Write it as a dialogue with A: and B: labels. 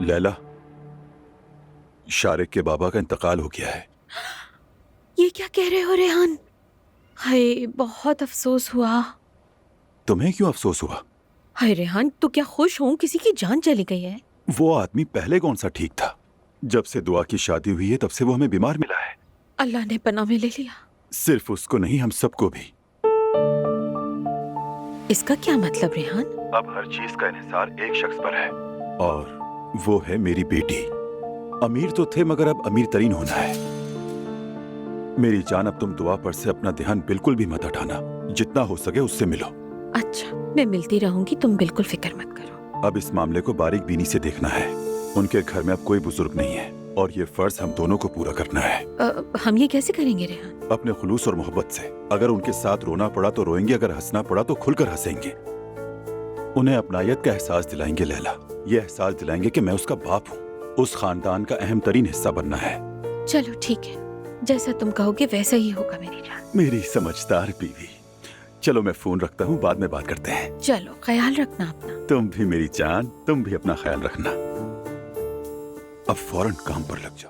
A: लैला, शारिक के बाबा का इंतकाल हो गया है।
B: ये क्या कह रहे हो रेहान? हाय, बहुत अफसोस हुआ।
A: तुम्हें क्यों अफसोस हुआ?
B: हाय रेहान, तो क्या खुश हूँ? किसी की जान चली गई है।
A: वो आदमी पहले कौन सा ठीक था? जब से दुआ की शादी हुई है तब से वो हमें बीमार मिला है।
B: अल्लाह ने पनाह में ले लिया।
A: सिर्फ उसको नहीं, हम सबको भी।
B: इसका क्या मतलब रेहान?
A: अब हर चीज का इन्हिसार एक शख्स पर है, और वो है मेरी बेटी। अमीर तो थे मगर अब अमीर तरीन होना है। मेरी जान, अब तुम दुआ पर से अपना ध्यान बिल्कुल भी मत हटाना। जितना हो सके उससे मिलो।
B: अच्छा, मैं मिलती रहूंगी, तुम बिल्कुल फिक्र मत करो।
A: अब इस मामले को बारीक बीनी से देखना है। उनके घर में अब कोई बुजुर्ग नहीं है और ये फर्ज हम दोनों को पूरा करना है।
B: हम ये कैसे करेंगे रेहान?
A: अपने खुलूस और मोहब्बत से। अगर उनके साथ रोना पड़ा तो रोएंगे, अगर हंसना पड़ा तो खुलकर हंसेंगे। उन्हें अपनायत का एहसास दिलाएंगे लैला। ये एहसास दिलाएंगे कि मैं उसका बाप हूँ। उस खानदान का अहम तरीन हिस्सा बनना है।
B: चलो ठीक है, जैसा तुम कहोगे वैसा ही होगा मेरी जान।
A: मेरी समझदार बीवी। चलो मैं फोन रखता हूँ, बाद में बात करते हैं।
B: चलो, ख्याल रखना अपना।
A: तुम भी मेरी जान, तुम भी अपना ख्याल रखना। अब फौरन काम पर लग जाओ।